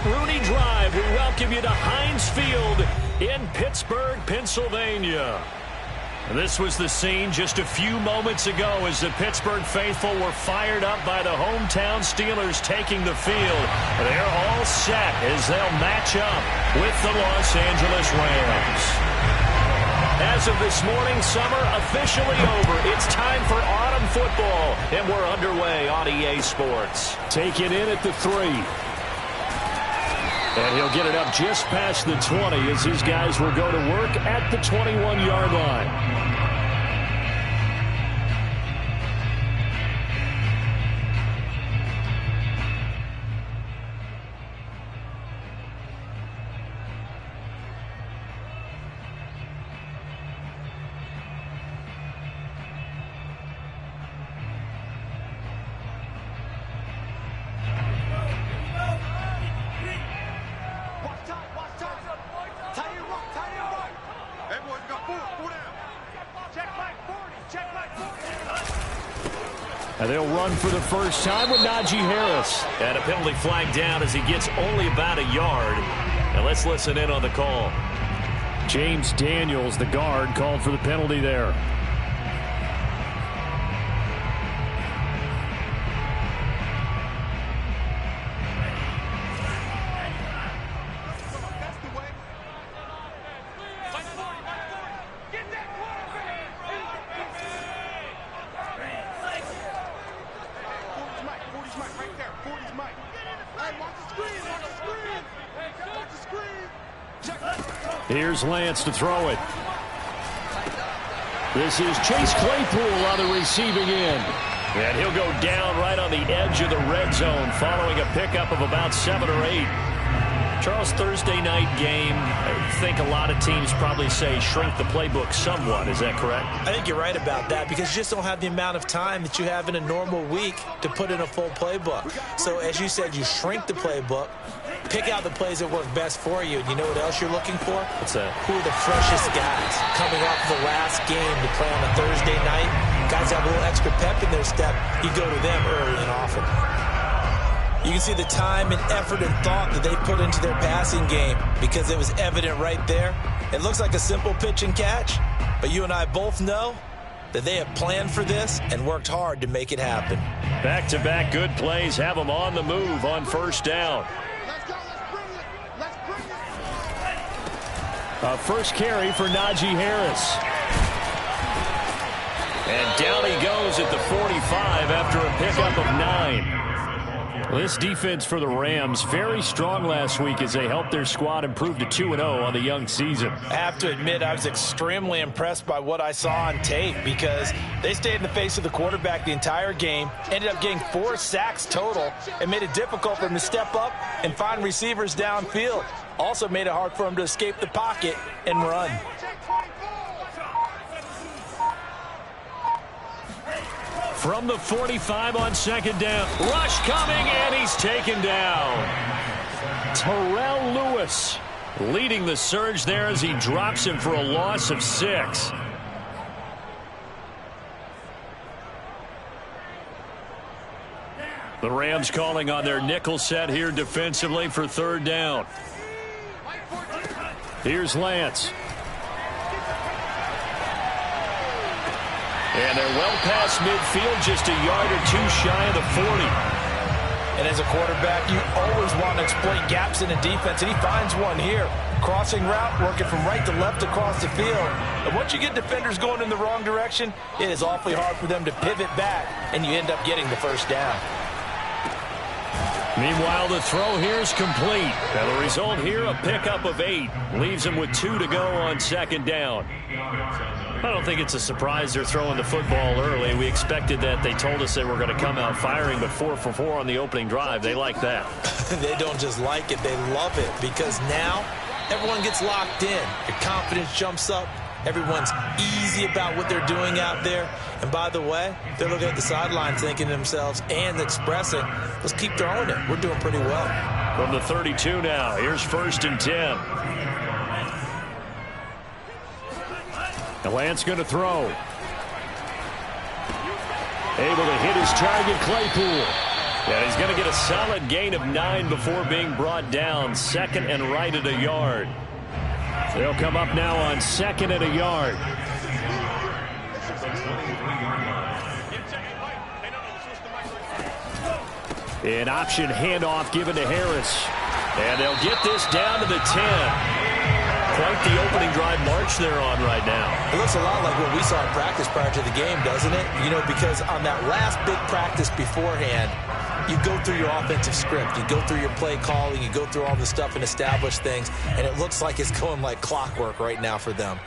Rooney Drive. We welcome you to Heinz Field in Pittsburgh, Pennsylvania. This was the scene just a few moments ago as the Pittsburgh faithful were fired up by the hometown Steelers taking the field. They're all set as they'll match up with the Los Angeles Rams. As of this morning, summer officially over. It's time for autumn football, and we're underway on EA Sports. Take it in at the 3. And he'll get it up just past the 20 as his guys will go to work at the 21-yard line. And they'll run for the first time with Najee Harris. And a penalty flag down as he gets only about a yard. And let's listen in on the call. James Daniels, the guard, called for the penalty there. Here's Lance to throw it. This is Chase Claypool on the receiving end. And he'll go down right on the edge of the red zone following a pickup of about 7 or 8. Charles, Thursday night game, I think a lot of teams probably say shrink the playbook somewhat. Is that correct? I think you're right about that because you just don't have the amount of time that you have in a normal week to put in a full playbook. So as you said, you shrink the playbook, pick out the plays that work best for you. And you know what else you're looking for? What's that? Who are the freshest guys coming off the last game to play on a Thursday night? Guys have a little extra pep in their step. You go to them early and often. You can see the time and effort and thought that they put into their passing game because it was evident right there. It looks like a simple pitch and catch, but you and I both know that they have planned for this and worked hard to make it happen. Back-to-back good plays have them on the move on first down. A first carry for Najee Harris. And down he goes at the 45 after a pickup of 9. This defense for the Rams, very strong last week as they helped their squad improve to 2-0 on the young season. I have to admit, I was extremely impressed by what I saw on tape because they stayed in the face of the quarterback the entire game, ended up getting 4 sacks total, and made it difficult for him to step up and find receivers downfield. Also made it hard for him to escape the pocket and run. From the 45 on second down. Rush coming, and he's taken down. Terrell Lewis leading the surge there as he drops him for a loss of 6. The Rams calling on their nickel set here defensively for third down. Here's Lance. And they're well past midfield, just a yard or 2 shy of the 40. And as a quarterback, you always want to exploit gaps in the defense, and he finds one here. Crossing route, working from right to left across the field. And once you get defenders going in the wrong direction, it is awfully hard for them to pivot back, and you end up getting the first down. Meanwhile, the throw here is complete. And the result here, a pickup of 8. Leaves them with 2 to go on second down. I don't think it's a surprise they're throwing the football early. We expected that. They told us they were going to come out firing, but 4 for 4 on the opening drive. They like that. They don't just like it, they love it, because now everyone gets locked in. Your confidence jumps up. Everyone's easy about what they're doing out there. And by the way, they're looking at the sideline thinking to themselves and expressing, let's keep throwing it. We're doing pretty well. From the 32 now, here's first and 10. Lance going to throw. Able to hit his target, Claypool. And he's going to get a solid gain of 9 before being brought down. 2nd and right at a yard. They'll come up now on 2nd and a yard. An option handoff given to Harris. And they'll get this down to the 10. Quite the opening drive march they're on right now. It looks a lot like what we saw in practice prior to the game, doesn't it? You know, because on that last big practice beforehand, you go through your offensive script, you go through your play calling, you go through all the stuff and establish things, and it looks like it's going like clockwork right now for them.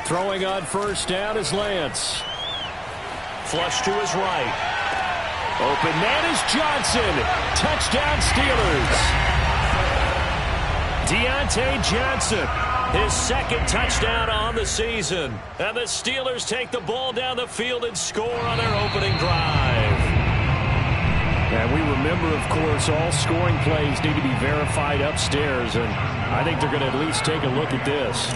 Throwing on first down is Lance. Flush to his right. Open man is Johnson. Touchdown Steelers. Deontay Johnson, his 2nd touchdown on the season. And the Steelers take the ball down the field and score on their opening drive. And we remember, of course, all scoring plays need to be verified upstairs. And I think they're going to at least take a look at this.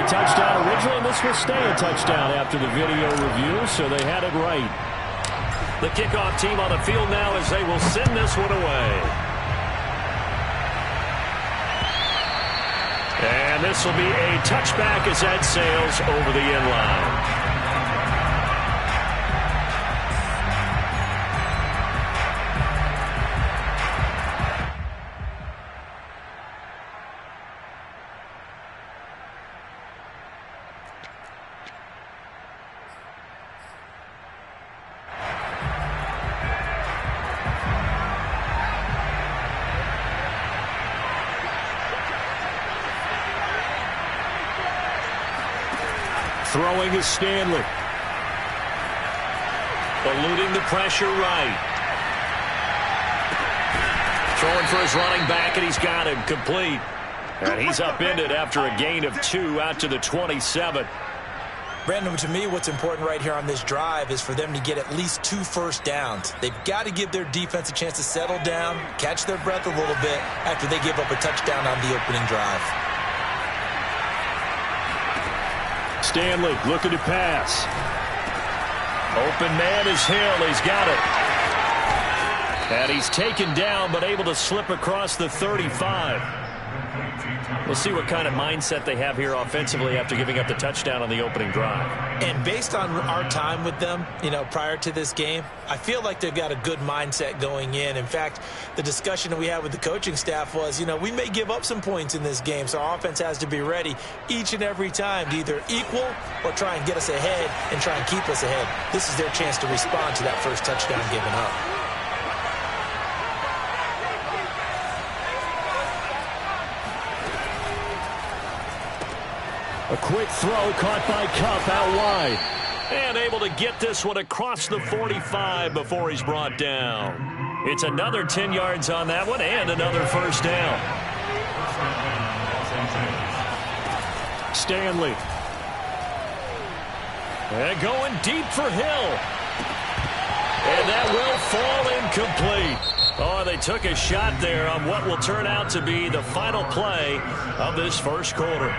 Touchdown originally, and this will stay a touchdown after the video review, so they had it right. The kickoff team on the field now as they will send this one away. And this will be a touchback as that sails over the end line. Throwing is Stanley. Eluding the pressure right. Throwing for his running back, and he's got him complete. And he's upended after a gain of 2 out to the 27. Brandon, to me, what's important right here on this drive is for them to get at least 2 first downs. They've got to give their defense a chance to settle down, catch their breath a little bit after they give up a touchdown on the opening drive. Stanley looking to pass. Open man is Hill. He's got it. And he's taken down, but able to slip across the 35. We'll see what kind of mindset they have here offensively after giving up the touchdown on the opening drive. And based on our time with them, you know, prior to this game, I feel like they've got a good mindset going in. In fact, the discussion that we had with the coaching staff was, you know, we may give up some points in this game, so our offense has to be ready each and every time to either equal or try and get us ahead and try and keep us ahead. This is their chance to respond to that first touchdown given up. A quick throw caught by Kupp out wide. And able to get this one across the 45 before he's brought down. It's another 10 yards on that one and another first down. Stanley. And going deep for Hill. And that will fall incomplete. Oh, they took a shot there on what will turn out to be the final play of this first quarter.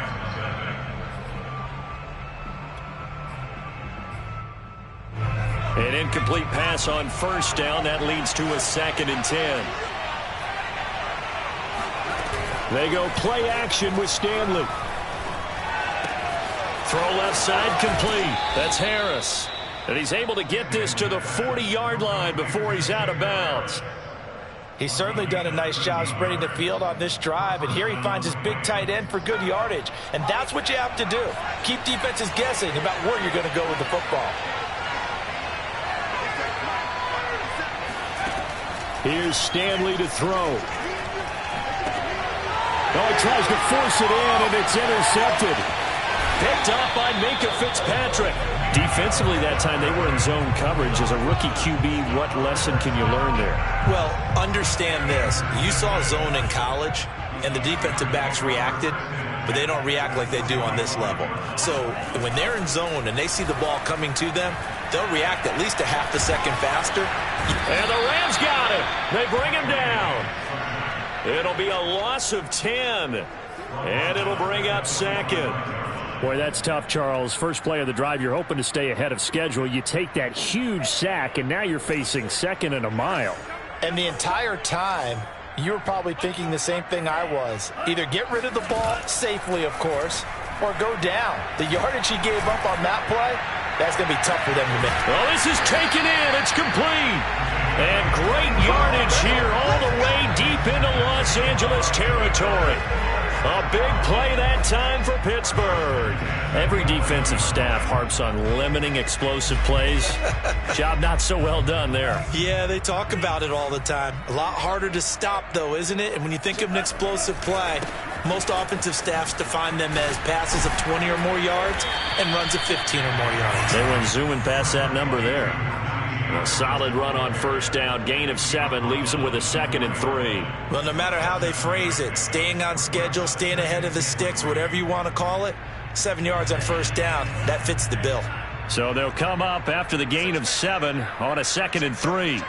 An incomplete pass on first down. That leads to a 2nd and 10. They go play action with Stanley. Throw left side complete. That's Harris. And he's able to get this to the 40-yard line before he's out of bounds. He's certainly done a nice job spreading the field on this drive, and here he finds his big tight end for good yardage. And that's what you have to do. Keep defenses guessing about where you're going to go with the football. Here's Stanley to throw. Oh, he tries to force it in, and it's intercepted. Picked up by Minkah Fitzpatrick. Defensively that time, they were in zone coverage. As a rookie QB, what lesson can you learn there? Well, understand this. You saw zone in college, and the defensive backs reacted, but they don't react like they do on this level. So when they're in zone and they see the ball coming to them, they'll react at least a half a second faster. And the Rams got it. They bring him down. It'll be a loss of 10. And it'll bring up second. Boy, that's tough, Charles. First play of the drive, you're hoping to stay ahead of schedule. You take that huge sack, and now you're facing second and a mile. And the entire time, you were probably thinking the same thing I was. Either get rid of the ball safely, of course, or go down. The yardage he gave up on that play, that's going to be tough for them to make. Well, this is taken in. It's complete. And great yardage here all the way deep into Los Angeles territory. A big play that time for Pittsburgh. Every defensive staff harps on limiting explosive plays. Job not so well done there. Yeah, they talk about it all the time. A lot harder to stop, though, isn't it? And when you think of an explosive play, most offensive staffs define them as passes of 20 or more yards and runs of 15 or more yards. They went zooming past that number there. A solid run on first down. Gain of 7 leaves them with a 2nd and 3. Well, no matter how they phrase it, staying on schedule, staying ahead of the sticks, whatever you want to call it, 7 yards on first down, that fits the bill. So they'll come up after the gain of 7 on a 2nd and 3.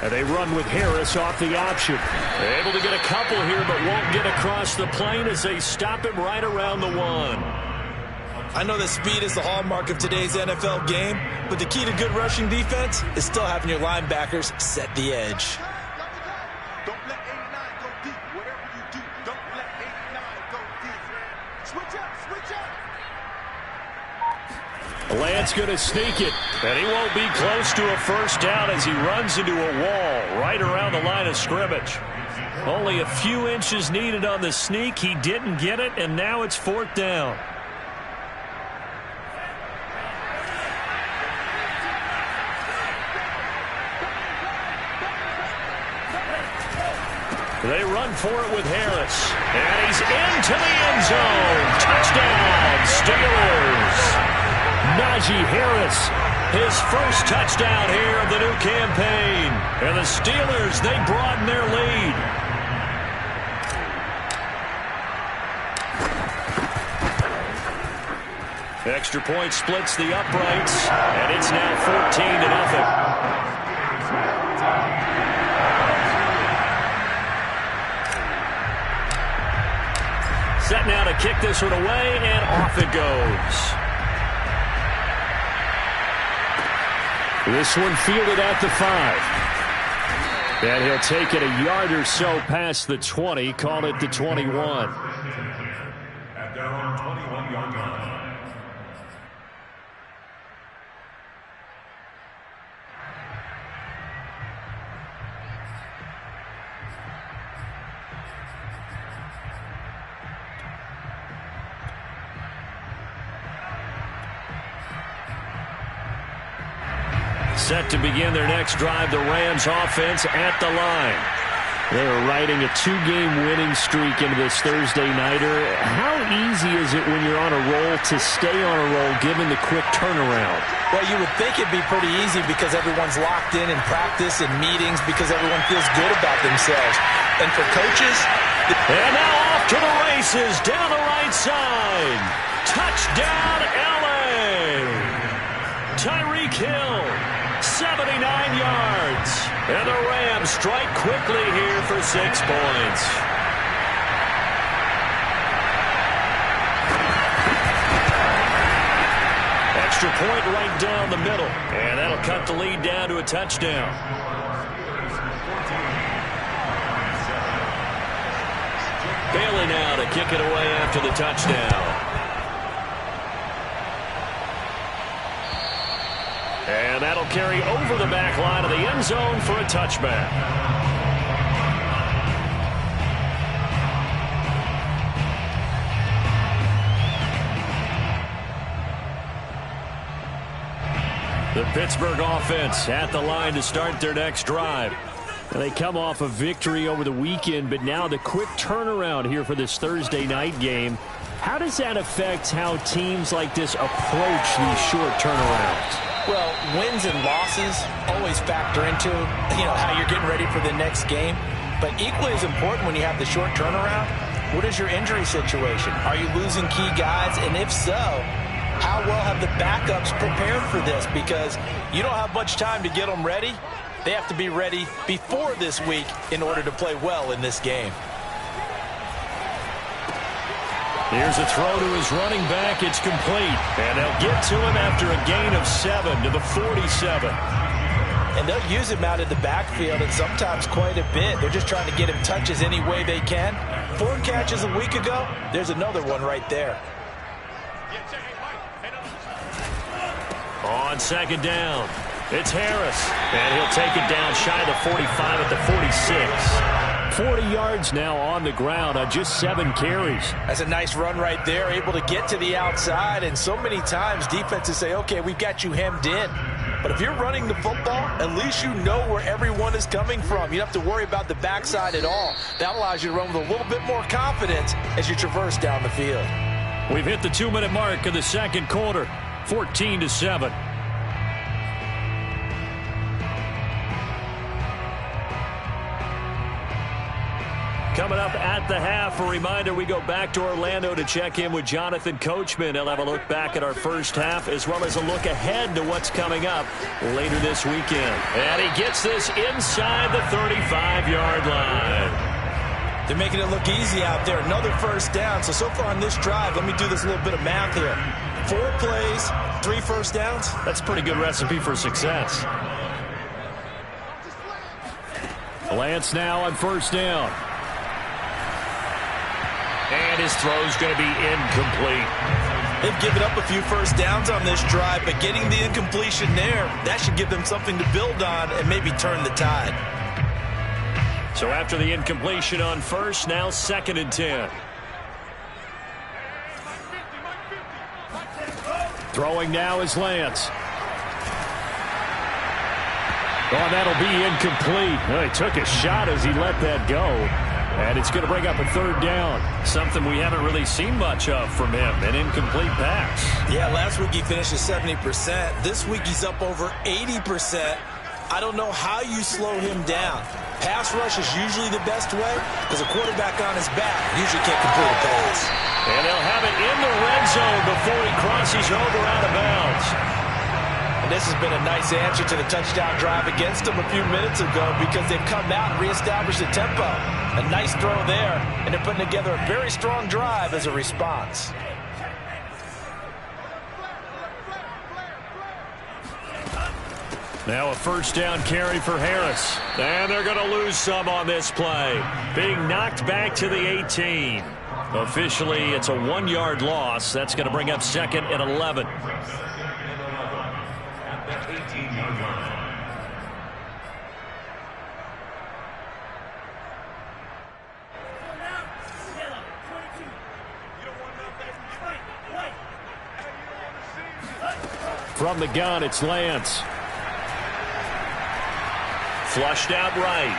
And they run with Harris off the option. They're able to get a couple here, but won't get across the plane as they stop him right around the 1. I know that speed is the hallmark of today's NFL game, but the key to good rushing defense is still having your linebackers set the edge. Don't let 89 go deep. Whatever you do, don't let 89 go deep. Switch up, switch up. Lance going to sneak it, and he won't be close to a first down as he runs into a wall right around the line of scrimmage. Only a few inches needed on the sneak. He didn't get it, and now it's 4th down. They run for it with Harris. And he's into the end zone. Touchdown, Steelers. Najee Harris, his first touchdown here of the new campaign. And the Steelers, they broaden their lead. Extra point splits the uprights, and it's now 14-0. Set now to kick this one away, and off it goes. This one fielded at the 5. And he'll take it a yard or so past the 20, call it the 21. At their own 21-yard line. Set to begin their next drive, the Rams offense at the line. They're riding a 2-game winning streak into this Thursday nighter. How easy is it when you're on a roll to stay on a roll given the quick turnaround? Well, you would think it'd be pretty easy because everyone's locked in practice and meetings because everyone feels good about themselves. And for coaches... And now off to the races down the right side. Touchdown, L.A. Tyreek Hill. 79 yards. And the Rams strike quickly here for 6 points. Extra point right down the middle. And that'll cut the lead down to a touchdown. Bailey now to kick it away after the touchdown. And that'll carry over the back line of the end zone for a touchback. The Pittsburgh offense at the line to start their next drive. And they come off a victory over the weekend, but now the quick turnaround here for this Thursday night game. How does that affect how teams like this approach these short turnarounds? Well, wins and losses always factor into, how you're getting ready for the next game. But equally as important when you have the short turnaround, what is your injury situation? Are you losing key guys? And if so, how well have the backups prepared for this? Because you don't have much time to get them ready. They have to be ready before this week in order to play well in this game. Here's a throw to his running back. It's complete. And they'll get to him after a gain of 7 to the 47. And they'll use him out in the backfield, and sometimes quite a bit. They're just trying to get him touches any way they can. 4 catches a week ago. There's another one right there. On second down, it's Harris. And he'll take it down shy of the 45 at the 46. 40 yards now on the ground on just 7 carries. That's a nice run right there, able to get to the outside. And so many times defenses say, okay, we've got you hemmed in. But if you're running the football, at least you know where everyone is coming from. You don't have to worry about the backside at all. That allows you to run with a little bit more confidence as you traverse down the field. We've hit the 2-minute mark of the second quarter, 14-7. Coming up at the half, a reminder, we go back to Orlando to check in with Jonathan Coachman. He'll have a look back at our first half as well as a look ahead to what's coming up later this weekend. And he gets this inside the 35-yard line. They're making it look easy out there. Another first down. So far on this drive, let me do this little bit of math here. 4 plays, 3 first downs. That's a pretty good recipe for success. Lance now on first down. And his throw's going to be incomplete. They've given up a few first downs on this drive, but getting the incompletion there, that should give them something to build on and maybe turn the tide. So after the incompletion on first, now 2nd and 10. Throwing now is Lance. Oh, that'll be incomplete. Well, he took a shot as he let that go. And it's going to bring up a 3rd down. Something we haven't really seen much of from him, an incomplete pass. Yeah, last week he finished at 70%. This week he's up over 80%. I don't know how you slow him down. Pass rush is usually the best way because a quarterback on his back usually can't complete a pass. And they'll have it in the red zone before he crosses over out of bounds. And this has been a nice answer to the touchdown drive against them a few minutes ago because they've come out and reestablished the tempo. A nice throw there, and they're putting together a very strong drive as a response. Now a first down carry for Harris. And they're going to lose some on this play. Being knocked back to the 18. Officially, it's a 1-yard loss. That's going to bring up 2nd and 11. From the gun, it's Lance. Flushed out right.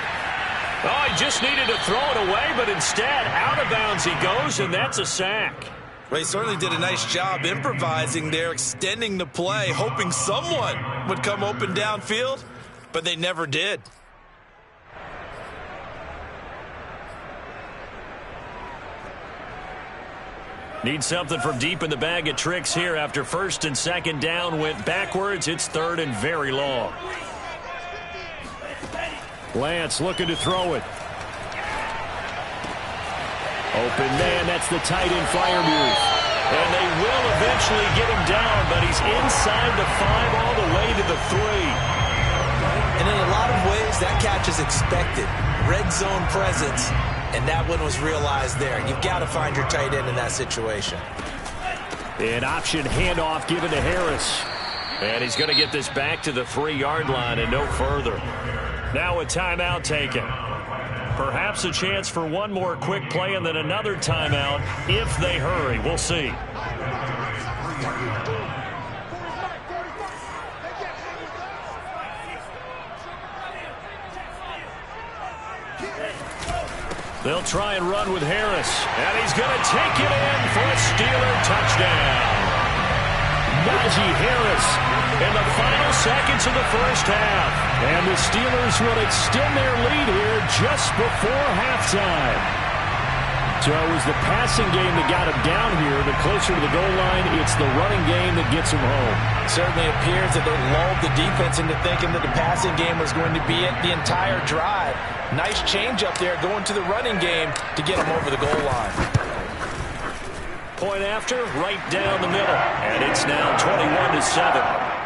Oh, he just needed to throw it away, but instead, out of bounds he goes, and that's a sack. Well, he certainly did a nice job improvising there, extending the play, hoping someone would come open downfield, but they never did. Need something from deep in the bag of tricks here after 1st and 2nd down went backwards. It's 3rd and very long. Lance looking to throw it. Open man, that's the tight end Freiermuth. And they will eventually get him down, but he's inside the 5 all the way to the 3. And in a lot of ways, that catch is expected. Red zone presence. And that one was realized there. You've got to find your tight end in that situation. An option handoff given to Harris. And he's going to get this back to the 3-yard line and no further. Now a timeout taken. Perhaps a chance for one more quick play and then another timeout if they hurry. We'll see. They'll try and run with Harris. And he's going to take it in for a Steeler touchdown. Najee Harris in the final seconds of the first half. And the Steelers will extend their lead here just before halftime. So it was the passing game that got him down here. The closer to the goal line, it's the running game that gets him home. It certainly appears that they lulled the defense into thinking that the passing game was going to be it the entire drive. Nice change up there going to the running game to get him over the goal line. point after, right down the middle. And it's now 21-7.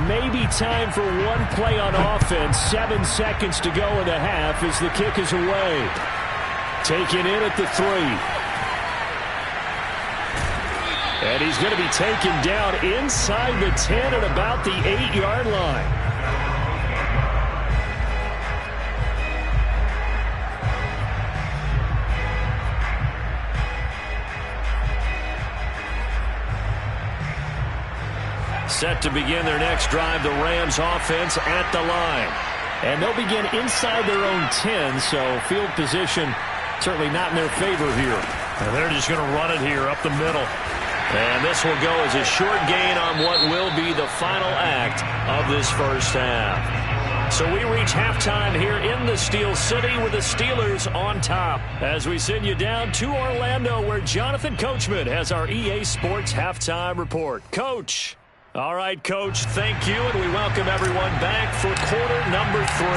Maybe time for one play on offense. 7 seconds to go in the half as the kick is away. Taken in at the 3. And he's going to be taken down inside the 10 at about the 8-yard line. Set to begin their next drive, the Rams offense at the line. And they'll begin inside their own 10, so field position certainly not in their favor here. And they're just going to run it here up the middle. And this will go as a short gain on what will be the final act of this first half. So we reach halftime here in the Steel City with the Steelers on top as we send you down to Orlando where Jonathan Coachman has our EA Sports Halftime Report. Coach. All right, Coach, thank you, and we welcome everyone back for quarter number 3.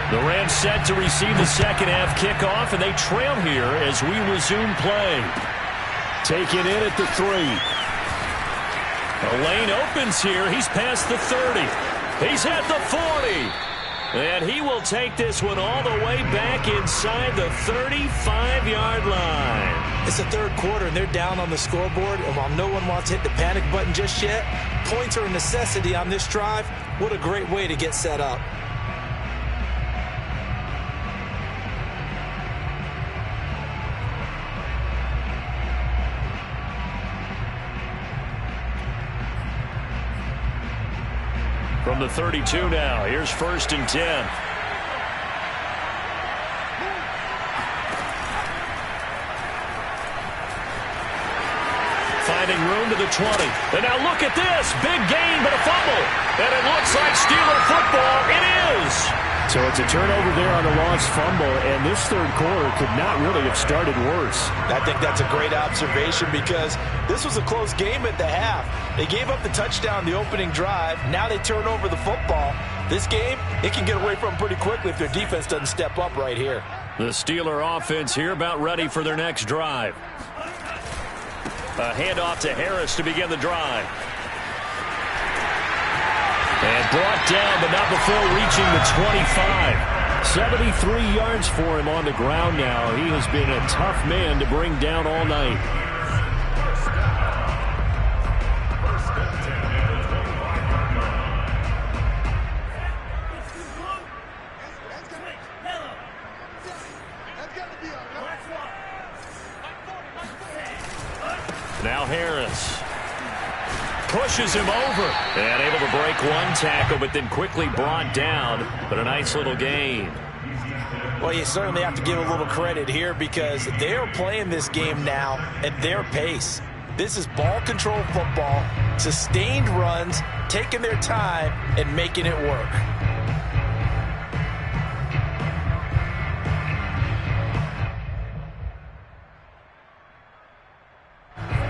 The Rams set to receive the second half kickoff, and they trail here as we resume play. Taken in at the 3. The lane opens here. He's past the 30. He's at the 40. And he will take this one all the way back inside the 35-yard line. It's the third quarter, and they're down on the scoreboard. And while no one wants to hit the panic button just yet, points are a necessity on this drive. What a great way to get set up. From the 32 now, here's 1st and 10. Finding room to the 20. And now look at this. Big gain, but a fumble. And it looks like Steeler football. It is. So it's a turnover there on a lost fumble, and this third quarter could not really have started worse. I think that's a great observation because this was a close game at the half. They gave up the touchdown the opening drive. Now they turn over the football. This game, it can get away from them pretty quickly if their defense doesn't step up right here. The Steeler offense here about ready for their next drive. A handoff to Harris to begin the drive. And brought down, but not before reaching the 25. 73 yards for him on the ground now. He has been a tough man to bring down all night. Now Harris pushes him over and able to break one tackle, but then quickly brought down. But a nice little gain. Well, you certainly have to give a little credit here because they are playing this game now at their pace. This is ball control football, sustained runs, taking their time and making it work.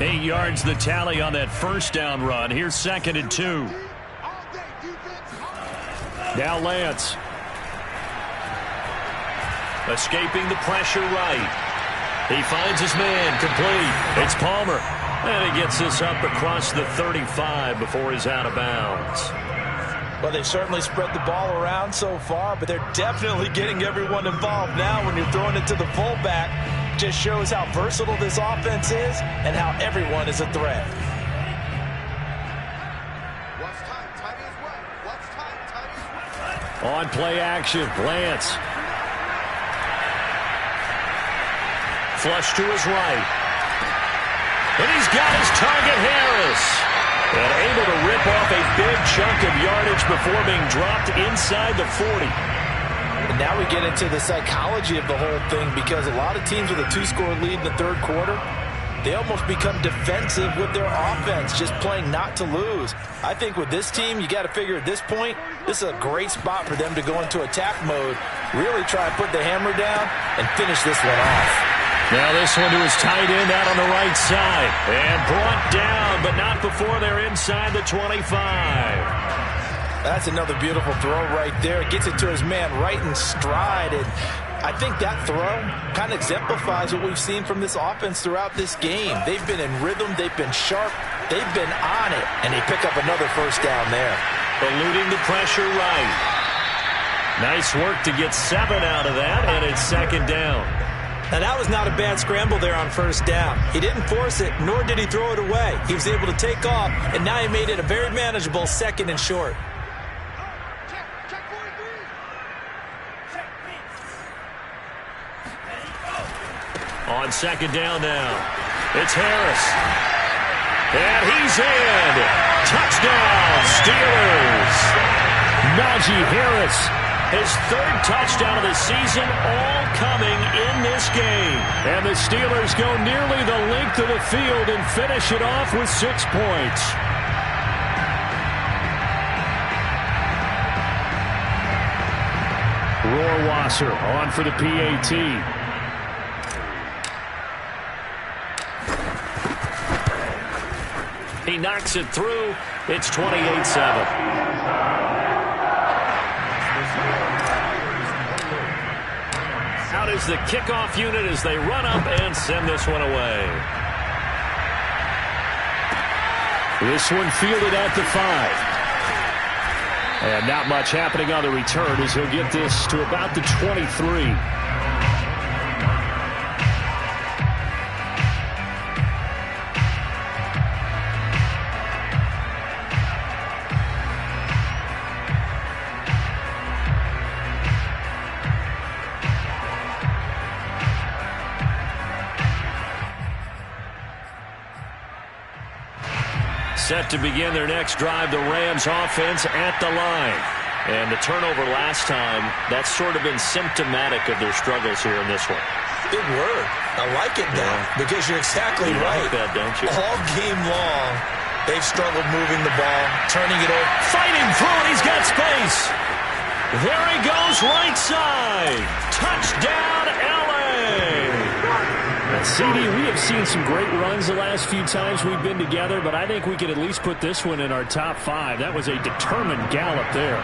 Eight yards the tally on that first down run. Here's 2nd and 2. Now Lance. Escaping the pressure right. He finds his man complete. It's Palmer. And he gets this up across the 35 before he's out of bounds. Well, they've certainly spread the ball around so far, but they're definitely getting everyone involved now when you're throwing it to the fullback. Just shows how versatile this offense is and how everyone is a threat. On play action, Lance. Flush to his right. And he's got his target, Harris. And able to rip off a big chunk of yardage before being dropped inside the 40. And now we get into the psychology of the whole thing because a lot of teams with a 2-score lead in the third quarter, they almost become defensive with their offense, just playing not to lose. I think with this team, you got to figure at this point, this is a great spot for them to go into attack mode really try and put the hammer down and finish this one off. Now this one to his tight end out on the right side. And brought down, but not before they're inside the 25. That's another beautiful throw right there. Gets it to his man right in stride. And I think that throw kind of exemplifies what we've seen from this offense throughout this game. They've been in rhythm. They've been sharp. They've been on it. And they pick up another first down there. Eluding the pressure right. Nice work to get 7 out of that, and it's second down. Now, that was not a bad scramble there on first down. He didn't force it, nor did he throw it away. He was able to take off, and now he made it a very manageable second and short. On second down now, it's Harris. And he's in. Touchdown, Steelers. Najee Harris. His 3rd touchdown of the season, all coming in this game. And the Steelers go nearly the length of the field and finish it off with 6 points. Rohrwasser on for the PAT. He knocks it through. It's 28-7. Out is the kickoff unit as they run up and send this one away. This one fielded at the 5. And not much happening on the return as he'll get this to about the 23. Set to begin their next drive, the Rams offense at the line. And the turnover last time, that's sort of been symptomatic of their struggles here in this one. Big word. I like it now because you're exactly right. Like that, don't you? All game long, they've struggled moving the ball, turning it over. Fighting through it, he's got space. There he goes, right side. Touchdown, LA. CD, we have seen some great runs the last few times we've been together, but I think we could at least put this one in our top 5. That was a determined gallop there.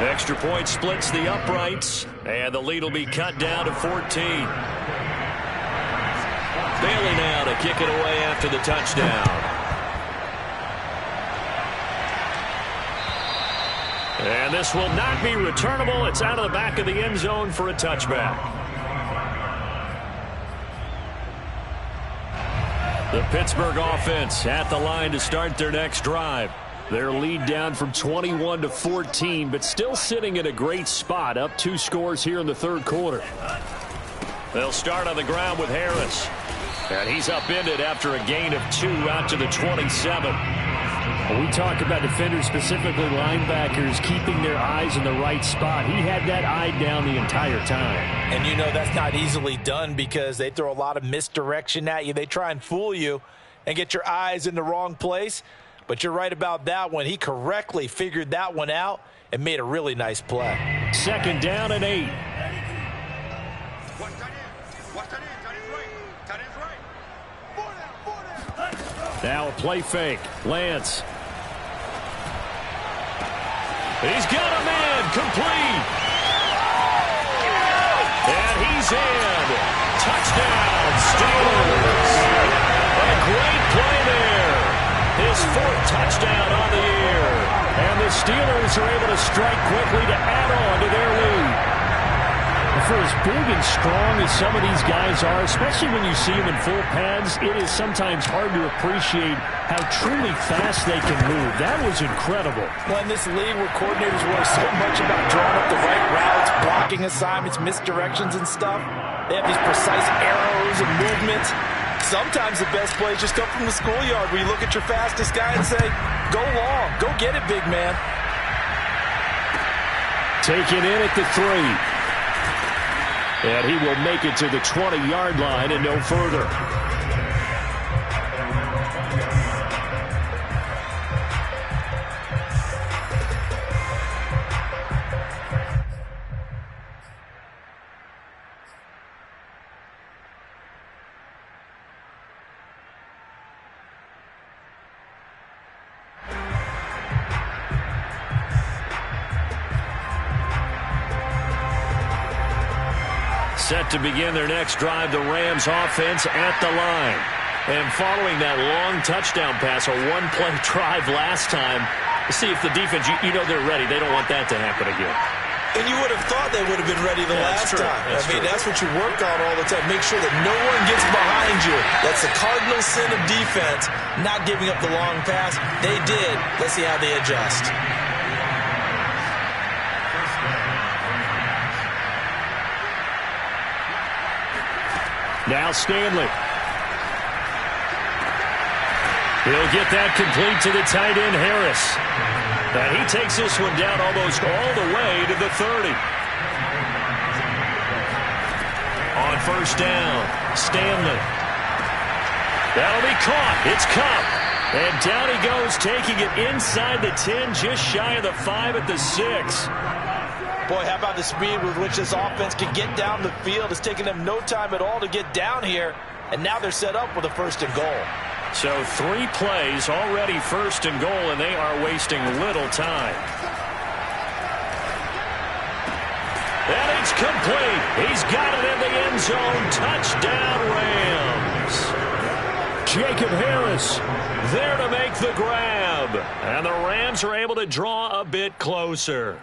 Extra point splits the uprights, and the lead will be cut down to 14. Bailey now to kick it away after the touchdown. And this will not be returnable. It's out of the back of the end zone for a touchback. The Pittsburgh offense at the line to start their next drive. Their lead down from 21 to 14, but still sitting in a great spot, up 2 scores here in the 3rd quarter. They'll start on the ground with Harris. And he's upended after a gain of 2 out to the 27. We talk about defenders, specifically linebackers, keeping their eyes in the right spot. He had that eye down the entire time. And you know that's not easily done because they throw a lot of misdirection at you. They try and fool you and get your eyes in the wrong place. But you're right about that one. He correctly figured that one out and made a really nice play. Second down and 8. Now a play fake. Lance. He's got a man complete. And he's in. Touchdown, Steelers. A great play there. His 4th touchdown on the year. And the Steelers are able to strike quickly to add on to their lead. For as big and strong as some of these guys are, especially when you see them in full pads, it is sometimes hard to appreciate how truly fast they can move. That was incredible. Well, in this league where coordinators worry so much about drawing up the right routes, blocking assignments, misdirections and stuff, they have these precise arrows and movements. Sometimes the best plays just come from the schoolyard where you look at your fastest guy and say, go long, go get it, big man. Taken in at the 3. And he will make it to the 20-yard line and no further. Set to begin their next drive, the Rams offense at the line. And following that long touchdown pass, a one-play drive last time, see if the defense, you know they're ready. They don't want that to happen again. And you would have thought they would have been ready the last time. That's what you work on all the time. Make sure that no one gets behind you. That's the cardinal sin of defense, not giving up the long pass. They did. Let's see how they adjust. Now Stanley. He'll get that complete to the tight end, Harris. And he takes this one down almost all the way to the 30. On first down, Stanley. That'll be caught. It's Kupp. And down he goes, taking it inside the 10, just shy of the 5 at the 6. Boy, how about the speed with which this offense can get down the field? It's taken them no time at all to get down here. And now they're set up with a 1st and goal. So 3 plays already 1st and goal, and they are wasting little time. And it's complete. He's got it in the end zone. Touchdown, Rams. Jacob Harris there to make the grab. And the Rams are able to draw a bit closer.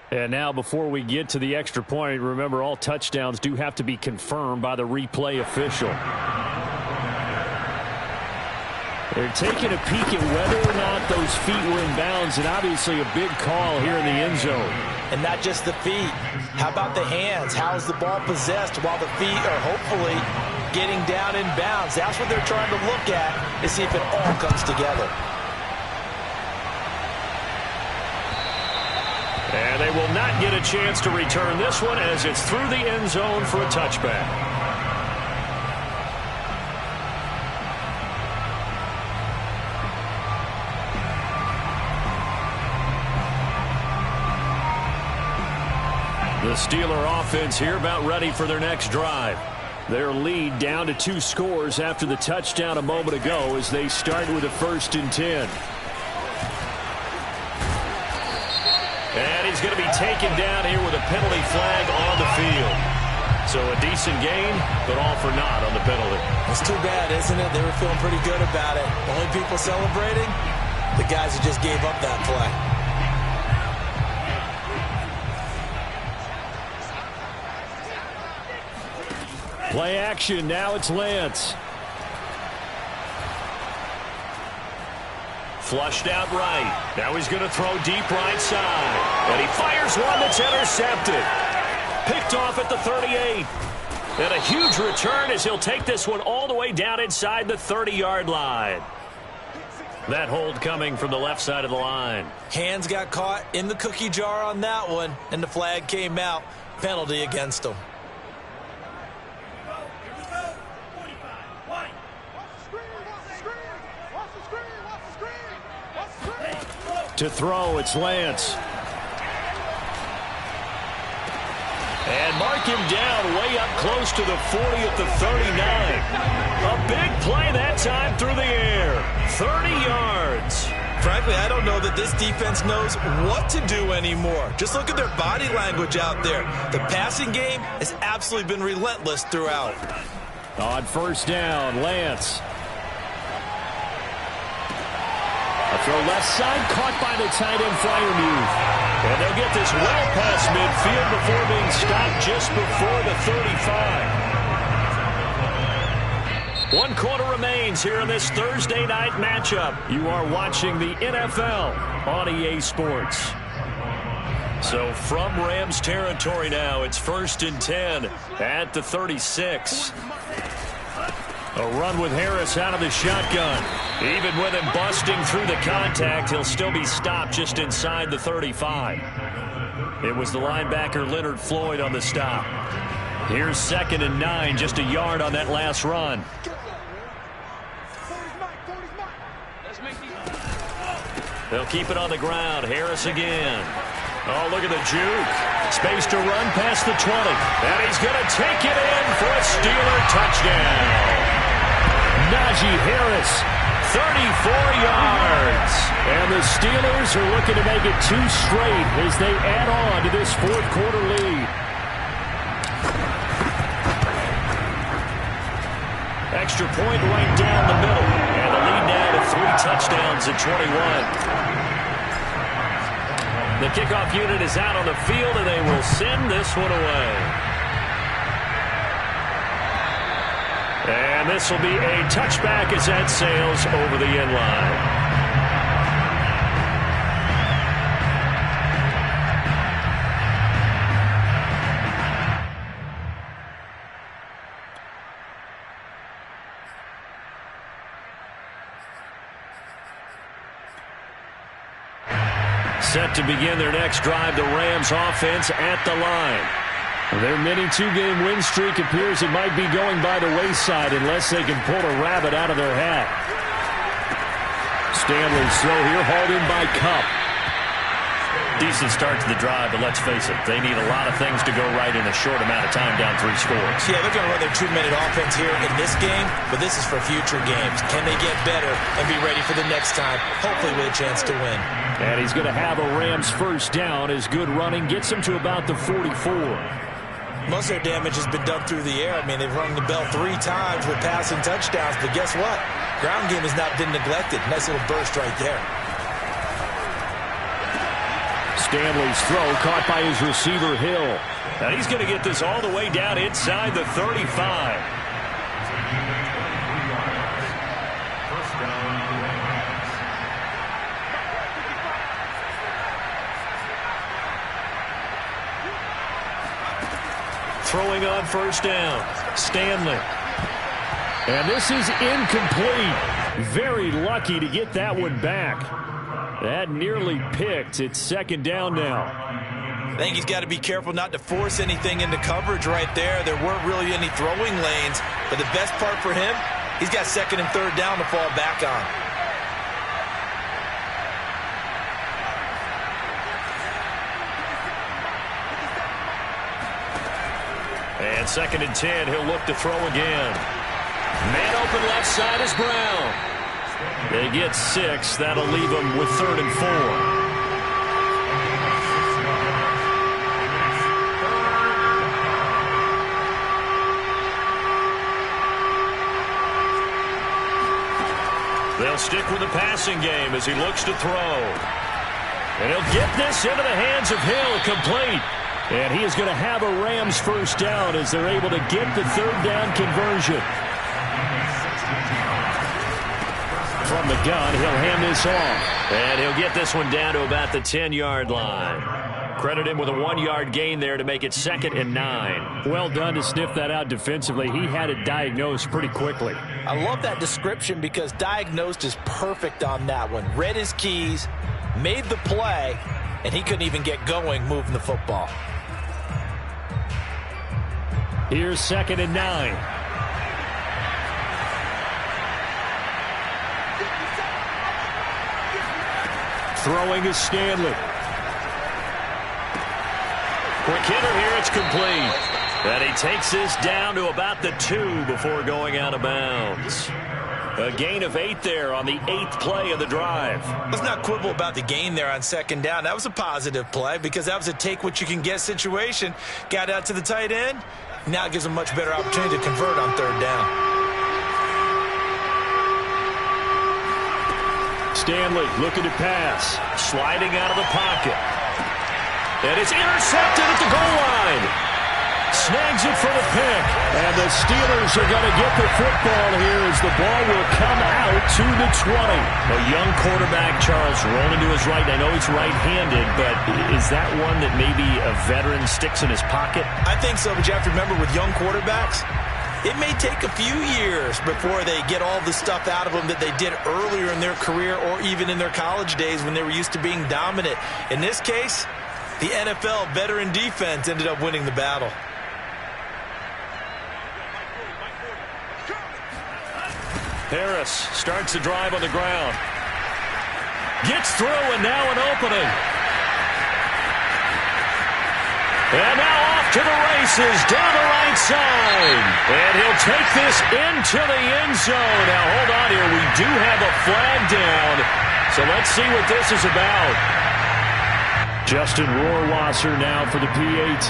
And now before we get to the extra point, remember all touchdowns do have to be confirmed by the replay official. They're taking a peek at whether or not those feet were in bounds, and obviously a big call here in the end zone. And not just the feet. How about the hands? How is the ball possessed while the feet are hopefully getting down in bounds? That's what they're trying to look at to see if it all comes together. And they will not get a chance to return this one as it's through the end zone for a touchback. The Steeler offense here about ready for their next drive. Their lead down to 2 scores after the touchdown a moment ago as they start with a 1st and 10. And he's going to be taken down here with a penalty flag on the field. So a decent gain, but all for naught on the penalty. It's too bad, isn't it? They were feeling pretty good about it. Only people celebrating, the guys who just gave up that play. Play action. Now it's Lance. Flushed out right. Now he's going to throw deep right side. And he fires one that's intercepted. Picked off at the 38. And a huge return as he'll take this one all the way down inside the 30-yard line. That hold coming from the left side of the line. Hands got caught in the cookie jar on that one, and the flag came out. Penalty against him. To throw, it's Lance. And mark him down way up close to the 40 at the 39. A big play that time through the air. 30 yards. Frankly, I don't know that this defense knows what to do anymore. Just look at their body language out there. The passing game has absolutely been relentless throughout. On first down, Lance. A throw left side, caught by the tight end, Freiermuth. And they'll get this well past midfield before being stopped just before the 35. 1 quarter remains here in this Thursday night matchup. You are watching the NFL on EA Sports. So from Rams territory now, it's 1st and 10 at the 36. A run with Harris out of the shotgun. Even with him busting through the contact, he'll still be stopped just inside the 35. It was the linebacker Leonard Floyd on the stop. Here's 2nd and 9, just a yard on that last run. They'll keep it on the ground. Harris again. Oh, look at the juke. Space to run past the 20. And he's going to take it in for a Steeler touchdown. Najee Harris, 34 yards. And the Steelers are looking to make it 2 straight as they add on to this 4th quarter lead. extra point right down the middle. And the lead now to 3 touchdowns at 21. The kickoff unit is out on the field, and they will send this one away. And this will be a touchback as that sails over the end line. Set to begin their next drive, the Rams offense at the line. Their mini 2-game win streak appears it might be going by the wayside unless they can pull a rabbit out of their hat. Stanley's throw here hauled in by Kupp. Decent start to the drive, but let's face it, they need a lot of things to go right in a short amount of time, down 3 scores. Yeah, they're going to run their 2-minute offense here in this game, but this is for future games. Can they get better and be ready for the next time, hopefully with a chance to win? And he's going to have a Rams first down. His good running gets him to about the 44. Most of their damage has been done through the air. I mean, they've rung the bell 3 times with passing touchdowns, but guess what? Ground game has not been neglected. Nice little burst right there. Stanley's throw caught by his receiver, Hill. Now he's going to get this all the way down inside the 35. Throwing on first down, Stanley. And this is incomplete. Very lucky to get that one back. That nearly picked. It's second down now. I think he's got to be careful not to force anything into coverage right there. There weren't really any throwing lanes, but the best part for him, he's got second and third down to fall back on. And second and 10, he'll look to throw again. Man open left side is Brown. They get 6. That'll leave them with 3rd and 4. They'll stick with the passing game as he looks to throw. And he'll get this into the hands of Hill, complete. And he is going to have a Rams first down as they're able to get the 3rd down conversion. From the gun, he'll hand this off. And he'll get this one down to about the 10-yard line. Credit him with a 1-yard gain there to make it 2nd and 9. Well done to sniff that out defensively. He had it diagnosed pretty quickly. I love that description because diagnosed is perfect on that one. Read his keys, made the play, and he couldn't even get going moving the football. Here's 2nd and 9. Throwing is Stanley. Quick hitter here, it's complete. And he takes this down to about the 2 before going out of bounds. A gain of 8 there on the 8th play of the drive. Let's not quibble about the gain there on second down. That was a positive play because that was a take-what-you-can-get situation. Got out to the tight end. Now it gives him a much better opportunity to convert on 3rd down. Stanley looking to pass. Sliding out of the pocket. And it's intercepted at the goal line. Snags it for the pick. And the Steelers are going to get the football here as the ball will come out to the 20. A young quarterback, Charles, rolling to his right. I know he's right-handed, but is that one that maybe a veteran sticks in his pocket? I think so, but you have to remember with young quarterbacks, it may take a few years before they get all the stuff out of them that they did earlier in their career or even in their college days when they were used to being dominant. In this case, the NFL veteran defense ended up winning the battle. Harris starts the drive on the ground. Gets through, and now an opening. And now off to the races down the right side. And he'll take this into the end zone. Now, hold on here. We do have a flag down. So let's see what this is about. Justin Rohrwasser now for the PAT.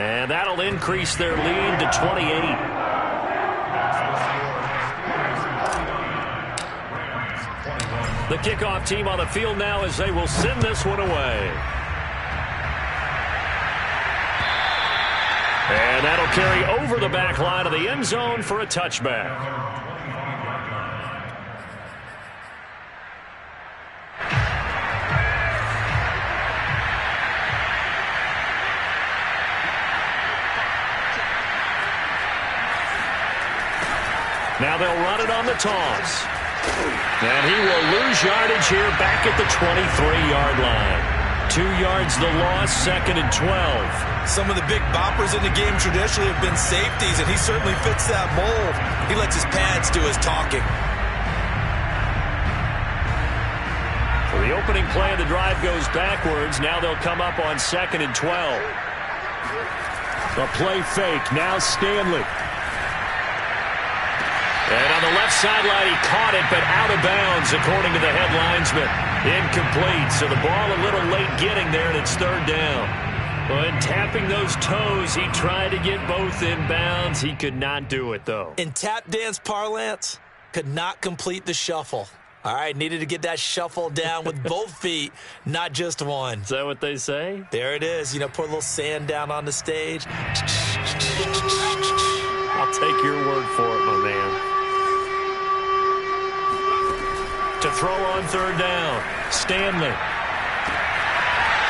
And that'll increase their lead to 28. The kickoff team on the field now as they will send this one away. And that'll carry over the back line of the end zone for a touchback. Now they'll run it on the toss. And he will lose yardage here back at the 23-yard line. 2 yards the loss, 2nd and 12. Some of the big boppers in the game traditionally have been safeties, and he certainly fits that mold. He lets his pads do his talking. So the opening play of the drive goes backwards. Now they'll come up on 2nd and 12. A play fake. Now Stanley. And on the left sideline, he caught it, but out of bounds, according to the head linesman. Incomplete, so the ball a little late getting there, and it's 3rd down. When tapping those toes, he tried to get both in bounds. He could not do it, though. In tap dance parlance, could not complete the shuffle. All right, needed to get that shuffle down with both feet, not just one. Is that what they say? There it is. You know, put a little sand down on the stage. I'll take your word for it, my man. To throw on 3rd down, Stanley.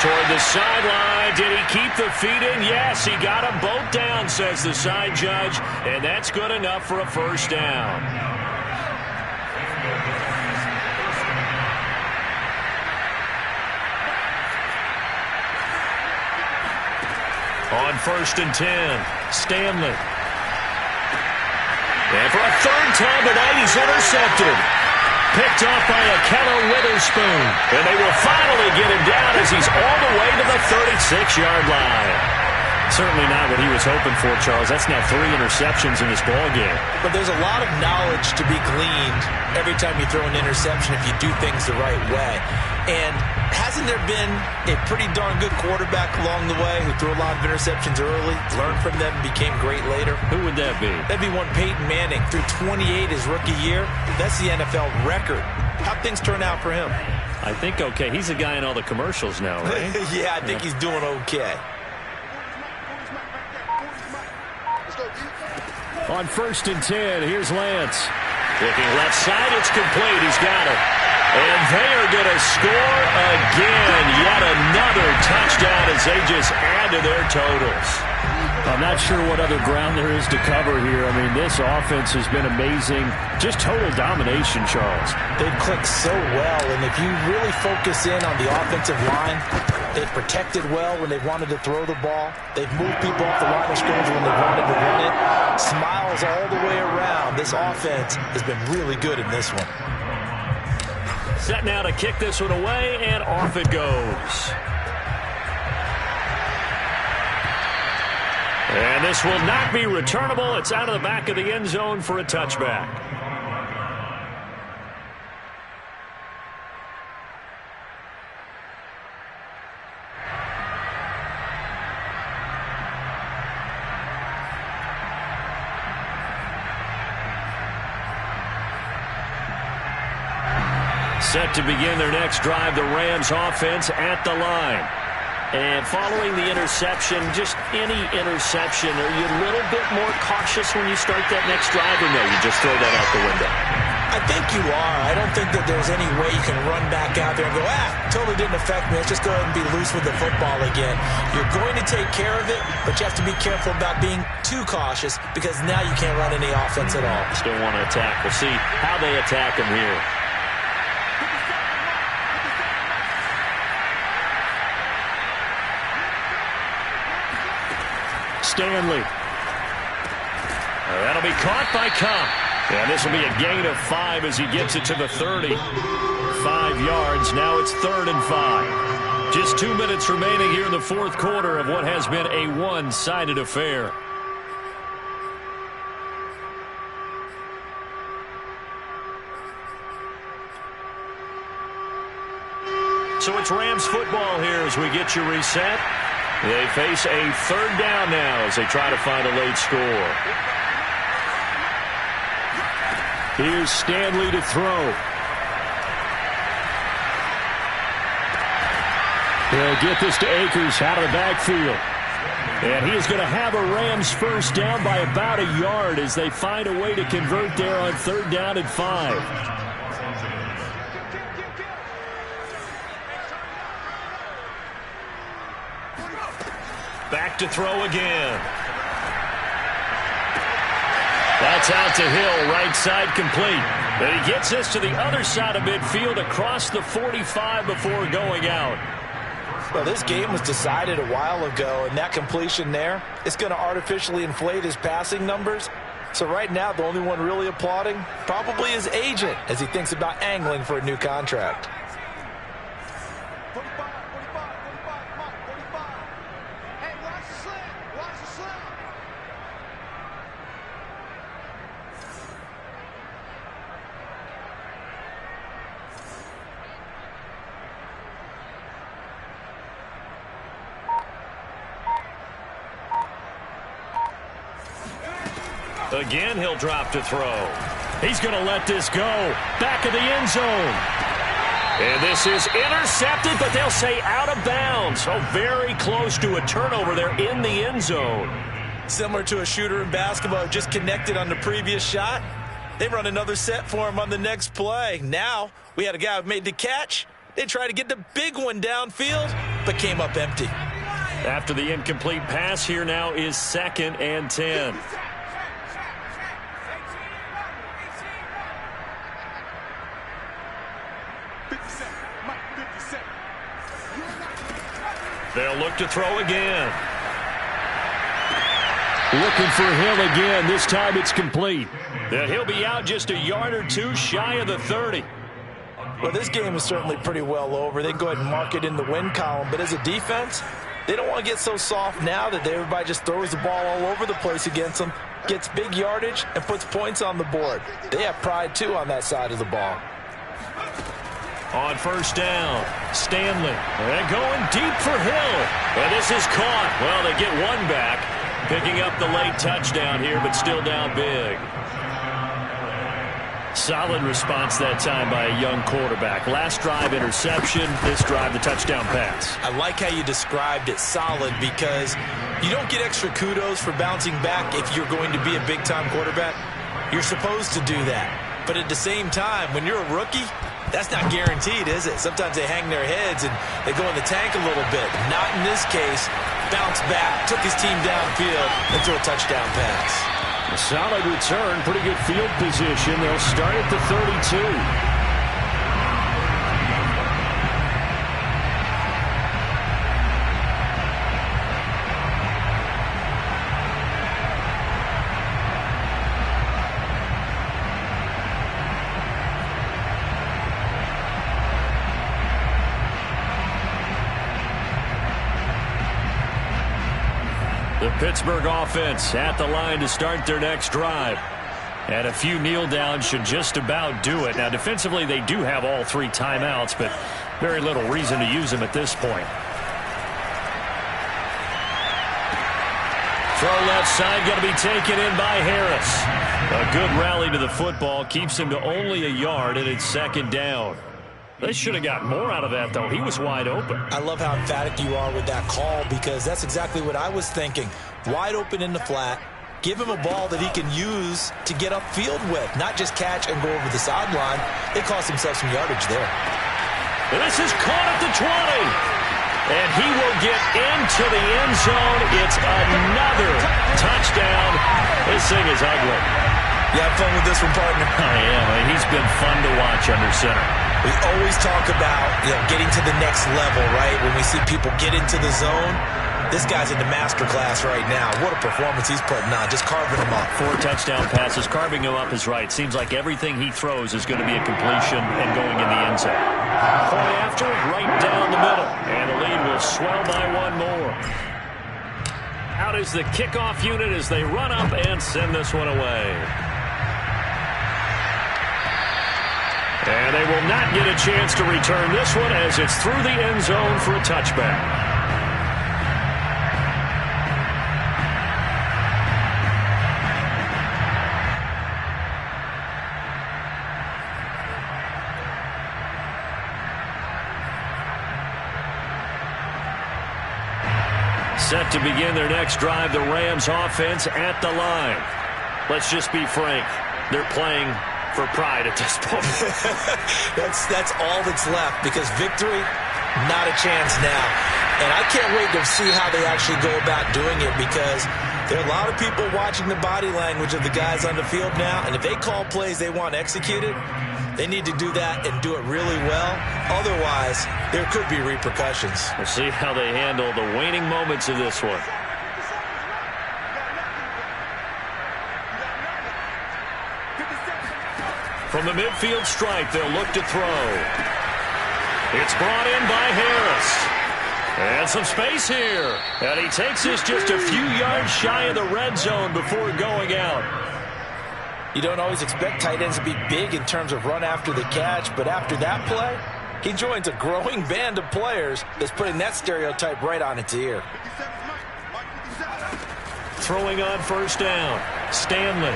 Toward the sideline. Did he keep the feet in? Yes, he got them both down, says the side judge, and that's good enough for a 1st down. On 1st and 10, Stanley. And for a 3rd time tonight, he's intercepted. Picked off by Akello Witherspoon. And they will finally get him down as he's all the way to the 36-yard line. Certainly not what he was hoping for, Charles. That's now 3 interceptions in this ballgame. But there's a lot of knowledge to be gleaned every time you throw an interception if you do things the right way. And hasn't there been a pretty darn good quarterback along the way who threw a lot of interceptions early, learned from them, and became great later? Who would that be? That'd be one Peyton Manning. Threw 28 his rookie year. That's the NFL record. How'd things turn out for him? I think okay. He's a guy in all the commercials now, right? Yeah, I think he's doing okay. On 1st and 10, here's Lance. Looking left side, it's complete. He's got it. And they are going to score again. Yet another touchdown as they just add to their totals. I'm not sure what other ground there is to cover here. I mean, this offense has been amazing. Just total domination, Charles. They've clicked so well, and if you really focus in on the offensive line, they've protected well when they've wanted to throw the ball. They've moved people off the line of scrimmage when they wanted to run it. Smiles all the way around. This offense has been really good in this one. Set now to kick this one away, and off it goes. And this will not be returnable. It's out of the back of the end zone for a touchback. Set to begin their next drive, the Rams offense at the line. And following the interception, just any interception, are you a little bit more cautious when you start that next drive, or no, you just throw that out the window? I think you are. I don't think that there's any way you can run back out there and go, totally didn't affect me. Let's just go ahead and be loose with the football again. You're going to take care of it, but you have to be careful about being too cautious because now you can't run any offense at all. Still want to attack. We'll see how they attack him here. Stanley. That'll be caught by Kupp. And this will be a gain of 5 as he gets it to the 30. 5 yards. Now it's 3rd and 5. Just 2 minutes remaining here in the 4th quarter of what has been a one-sided affair. So it's Rams football here as we get you reset. They face a third down now as they try to find a late score. Here's Stanley to throw. He'll get this to Akers out of the backfield. And he is going to have a Rams first down by about a yard as they find a way to convert there on 3rd down and 5. Back to throw again. That's out to Hill, right side complete. But he gets this to the other side of midfield across the 45 before going out. Well, this game was decided a while ago, and that completion there is going to artificially inflate his passing numbers. So right now, the only one really applauding probably his agent as he thinks about angling for a new contract. 45, 45, 45, come on, 45. Hey, watch the slam, watch the slam. Again, he'll drop to throw. He's going to let this go. Back of the end zone. And this is intercepted, but they'll say out of bounds. So very close to a turnover there in the end zone. Similar to a shooter in basketball, just connected on the previous shot. They run another set for him on the next play. Now, we had a guy who made the catch. They tried to get the big one downfield, but came up empty. After the incomplete pass, here now is 2nd and 10. They'll look to throw again. Looking for Hill again. This time it's complete. Then he'll be out just a yard or two shy of the 30. Well, this game is certainly pretty well over. They can go ahead and mark it in the win column. But as a defense, they don't want to get so soft now that everybody just throws the ball all over the place against them, gets big yardage, and puts points on the board. They have pride, too, on that side of the ball. On 1st down, Stanley. And going deep for Hill. And this is caught. Well, they get one back. Picking up the late touchdown here, but still down big. Solid response that time by a young quarterback. Last drive, interception. This drive, the touchdown pass. I like how you described it, solid, because you don't get extra kudos for bouncing back if you're going to be a big-time quarterback. You're supposed to do that. But at the same time, when you're a rookie, that's not guaranteed, is it? Sometimes they hang their heads and they go in the tank a little bit. Not in this case. Bounced back, took his team downfield, and threw a touchdown pass. A solid return, pretty good field position. They'll start at the 32. The Pittsburgh offense at the line to start their next drive. And a few kneel downs should just about do it. Now, defensively, they do have all 3 timeouts, but very little reason to use them at this point. Throw left side, going to be taken in by Harris. A good rally to the football, keeps him to only a yard, and it's 2nd down. They should have got more out of that, though. He was wide open. I love how emphatic you are with that call, because that's exactly what I was thinking. Wide open in the flat. Give him a ball that he can use to get upfield with, not just catch and go over the sideline. They cost themselves some yardage there. This is caught at the 20. And he will get into the end zone. It's another touchdown. This thing is ugly. You have fun with this one, partner? I am. He's been fun to watch under center. We always talk about, getting to the next level, right? When we see people get into the zone, this guy's in the master class right now. What a performance he's putting on, just carving them up. 4 touchdown passes. Carving him up is right. Seems like everything he throws is going to be a completion and going in the end zone. Point after, right down the middle. And the lead will swell by 1 more. Out is the kickoff unit as they run up and send this one away. And they will not get a chance to return this one as it's through the end zone for a touchback. Set to begin their next drive, the Rams offense at the line. Let's just be frank. They're playing for pride at this point. That's all that's left, because victory, not a chance now. And I can't wait to see how they actually go about doing it, because there are a lot of people watching the body language of the guys on the field now, and if they call plays they want executed, they need to do that and do it really well. Otherwise, there could be repercussions. We'll see how they handle the waning moments of this one. From the midfield stripe, they'll look to throw. It's brought in by Harris. And some space here. And he takes this just a few yards shy of the red zone before going out. You don't always expect tight ends to be big in terms of run after the catch, but after that play, he joins a growing band of players that's putting that stereotype right on its ear. Throwing on first down, Stanley.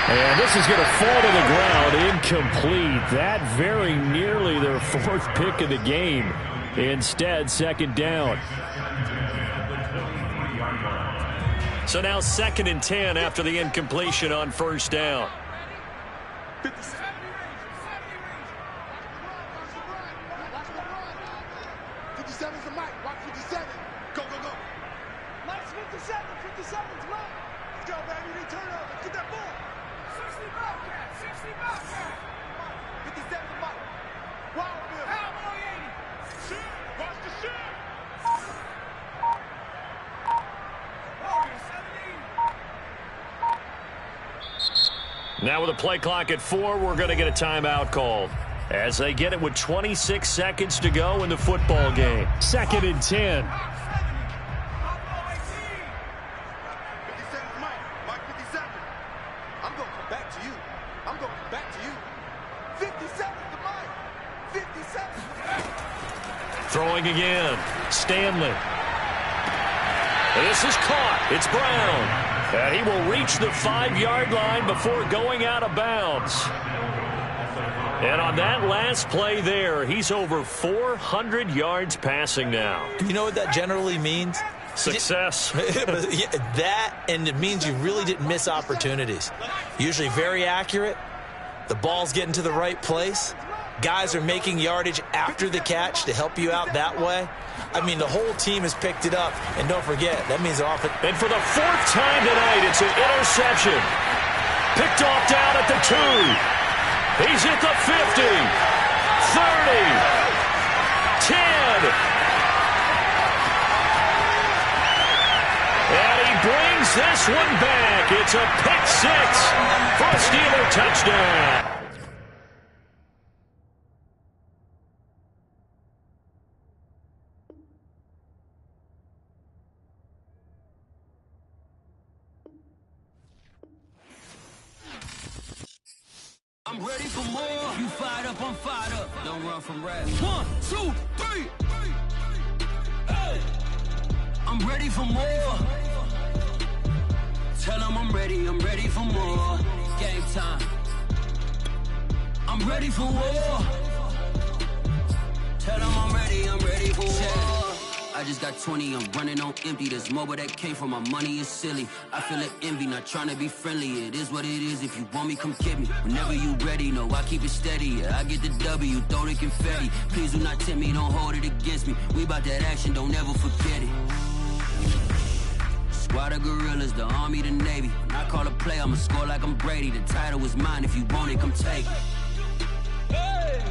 And this is going to fall to the ground, incomplete. That very nearly their fourth pick of the game. Instead, second down. So now 2nd and 10 after the incompletion on first down. 57 is the mic. Watch 57. Go, go, go. Mike's 57. 57's mine. Let's go, baby. They turn over. Get that ball. 60 Bobcat. 60 Bobcat. 57's the mic. Wild Bill. Cowboy 80. Shit. Watch the shit. Now with a play clock at 4, we're going to get a timeout called as they get it with 26 seconds to go in the football game. 2nd and 10. 57's Mike. Mike 57. I'm going to come back to you. I'm going to come back to you. 57's the mic. 57. Throwing again. Stanley. This is caught. It's Brown. And he will reach the 5-yard line before going out of bounds. And on that last play there, he's over 400 yards passing now. Do you know what that generally means? Success. That, and it means you really didn't miss opportunities. Usually very accurate. The ball's getting to the right place. Guys are making yardage after the catch to help you out that way. I mean, the whole team has picked it up. And don't forget, that means often. And for the 4th time tonight, it's an interception. Picked off down at the 2. He's at the 50. 30. 10. And he brings this one back. It's a pick 6 for a Steeler touchdown. I'm ready for more. You fired up, I'm fired up. Don't run from rap. 1, 2, 3. Hey. I'm ready for more. Tell them I'm ready for more. Game time. I'm ready for war. Tell them I'm ready for war. I just got 20, I'm running on empty. This mobile that came from my money is silly. I feel it envy, not trying to be friendly. It is what it is, if you want me, come get me. Whenever you ready, no, I keep it steady. Yeah, I get the W, throw the confetti. Please do not tempt me, don't hold it against me. We about that action, don't ever forget it. Squad of gorillas, the army, the navy. When I call a play, I'ma score like I'm Brady. The title is mine, if you want it, come take it. Hey!